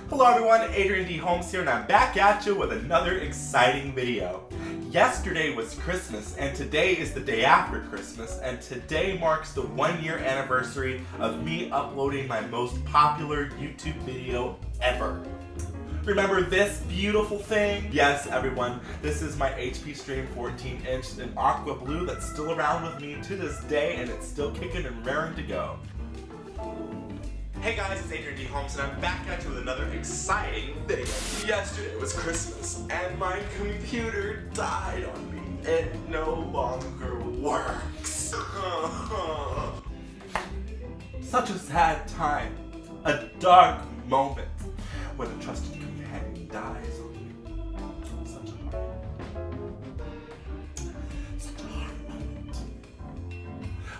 Hello everyone, Adrian D. Holmes here, and I'm back at you with another exciting video. Yesterday was Christmas, and today is the day after Christmas, and today marks the 1-year anniversary of me uploading my most popular YouTube video ever. Remember this beautiful thing? Yes, everyone, this is my HP Stream 14-inch in Aqua Blue that's still around with me to this day, and it's still kicking and raring to go. Hey guys, it's Adrian D. Holmes, and I'm back at you with another exciting video. Yesterday was Christmas, and my computer died on me. It no longer works. Such a sad time, a dark moment when a trusted companion dies on you. Such a hard moment.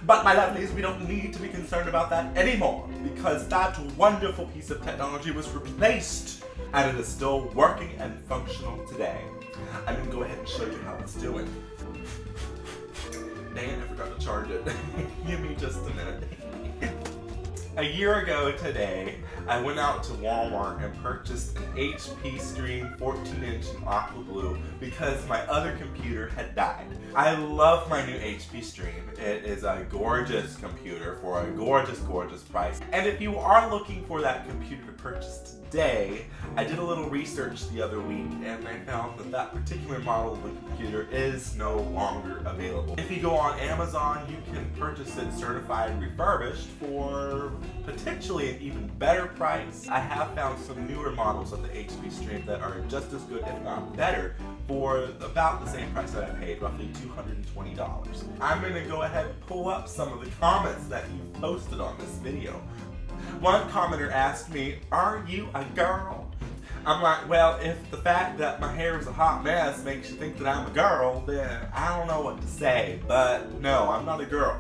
But my lovelies, we don't need to be concerned about that anymore, because that wonderful piece of technology was replaced, and it is still working and functional today. I'm going to go ahead and show you how it's doing. Dang it, I forgot to charge it. Give me just a minute. A year ago today, I went out to Walmart and purchased an HP Stream 14-inch in Aqua Blue because my other computer had died. I love my new HP Stream. It is a gorgeous computer for a gorgeous, gorgeous price. And if you are looking for that computer to purchase today, I did a little research the other week and I found that that particular model of the computer is no longer available. If you go on Amazon, you can purchase it certified refurbished for potentially an even better price. I have found some newer models of the HP Stream that are just as good, if not better, for about the same price that I paid, roughly $220. I'm going to go ahead and pull up some of the comments that you've posted on this video. One commenter asked me, "Are you a girl?" I'm like, well, if the fact that my hair is a hot mess makes you think that I'm a girl, then I don't know what to say, but no, I'm not a girl.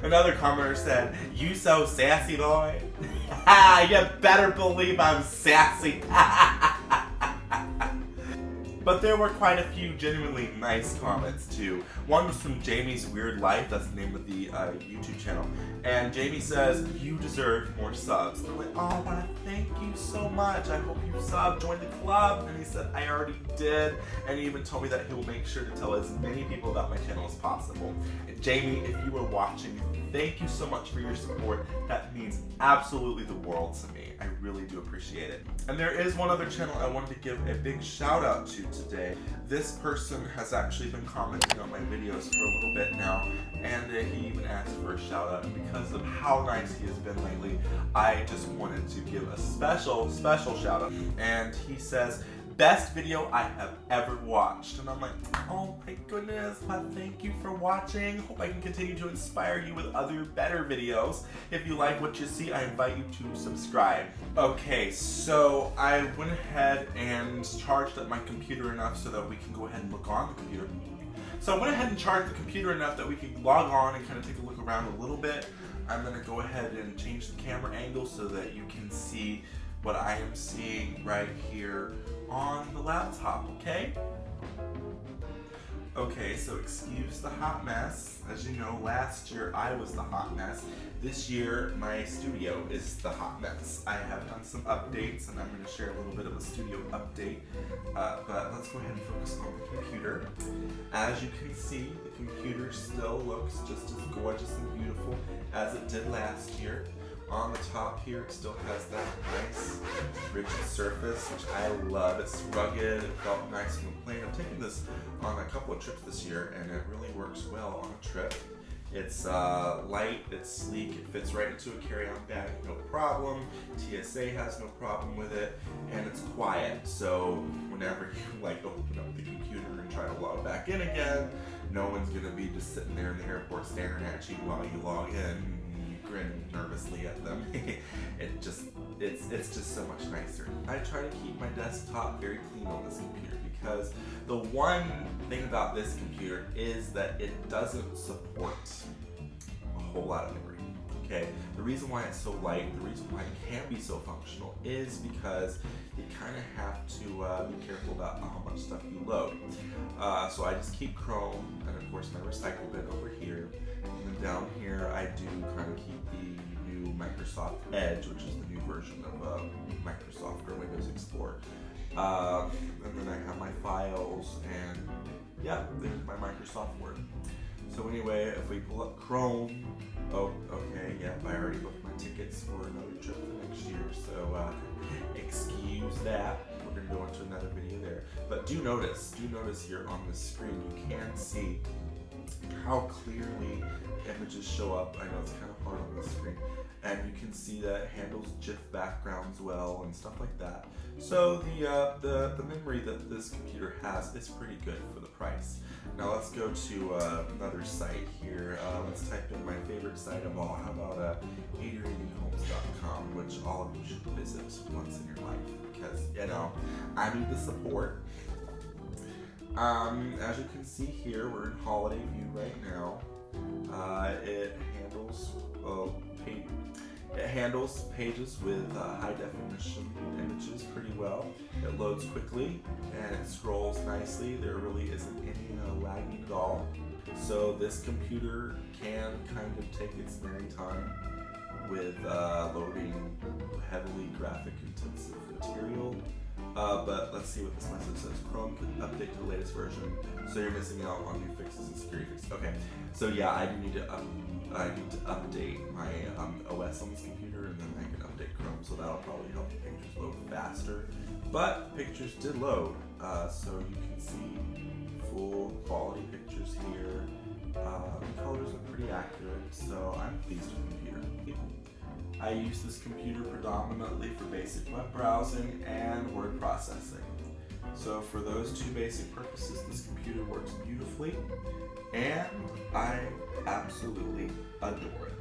Another commenter said, "You so sassy, boy." You better believe I'm sassy. But there were quite a few genuinely nice comments too. One was from Jamie's Weird Life, that's the name of the YouTube channel. And Jamie says, "You deserve more subs." And I'm like, "Oh, I want to thank you so much. I hope you sub, join the club." And he said, "I already did." And he even told me that he will make sure to tell as many people about my channel as possible. And Jamie, if you are watching, thank you so much for your support. That means absolutely the world to me. I really do appreciate it. And there is one other channel I wanted to give a big shout out to today. This person has actually been commenting on my videos for a little bit now, and he even asked for a shout out. And because of how nice he has been lately, I just wanted to give a special shout out. And he says, "Best video I have ever watched." And I'm like, oh my goodness, well, thank you for watching. Hope I can continue to inspire you with other better videos. If you like what you see, I invite you to subscribe. Okay, so I went ahead and charged up my computer enough so that we can go ahead and look on the computer. So I went ahead and charged the computer enough that we can log on and kind of take a look around a little bit. I'm going to go ahead and change the camera angle so that you can see what I am seeing right here on the laptop, okay? Okay, so excuse the hot mess. As you know, last year I was the hot mess. This year, my studio is the hot mess. I have done some updates, and I'm going to share a little bit of a studio update. But let's go ahead and focus on the computer. As you can see, the computer still looks just as gorgeous and beautiful as it did last year. On the top here, it still has that nice rigid surface, which I love. It's rugged, it felt nice when playing. I've taken this on a couple of trips this year, and it really works well on a trip. It's light, it's sleek, it fits right into a carry-on bag, no problem. TSA has no problem with it, and it's quiet. So whenever you open up the computer and try to log back in again, no one's gonna be just sitting there in the airport staring at you while you log in. Grin nervously at them. It's just so much nicer. I try to keep my desktop very clean on this computer because the one thing about this computer is that it doesn't support a whole lot of memory. Okay, the reason why it's so light, the reason why it can be so functional is because you kind of have to be careful about how much stuff you load. So I just keep Chrome, and of course my recycle bin over here. And then down here I do kind of keep the new Microsoft Edge, which is the new version of Microsoft or And then I have my files, and yeah, there's my Microsoft Word. So anyway, if we pull up Chrome, oh, okay, yeah, I already booked my tickets for another trip for next year, so excuse that. We're gonna go into another video there. But do notice here on the screen, you can see how clearly images show up. I know it's kind of hard on the screen. And you can see that it handles GIF backgrounds well and stuff like that. So the memory that this computer has is pretty good for the price. Now let's go to another site here. Let's type in my favorite site of all. How about AdrianDHolmes.com, which all of you should visit once in your life, because you know I need the support. As you can see here, we're in holiday view right now. It handles pages with high definition images pretty well. It loads quickly and it scrolls nicely. There really isn't any lagging at all. So this computer can kind of take its merry time with loading heavily graphic intensive material. But let's see what this message says. Chrome could update to the latest version, so you're missing out on new fixes and security fixes. Okay, so yeah, I do need to update my OS on this computer, and then I can update Chrome, so that'll probably help the pictures load faster. But pictures did load, so you can see full quality pictures here. The colors are pretty accurate, so I'm pleased with the computer. I use this computer predominantly for basic web browsing and word processing. So for those two basic purposes, this computer works beautifully, and I absolutely adore it.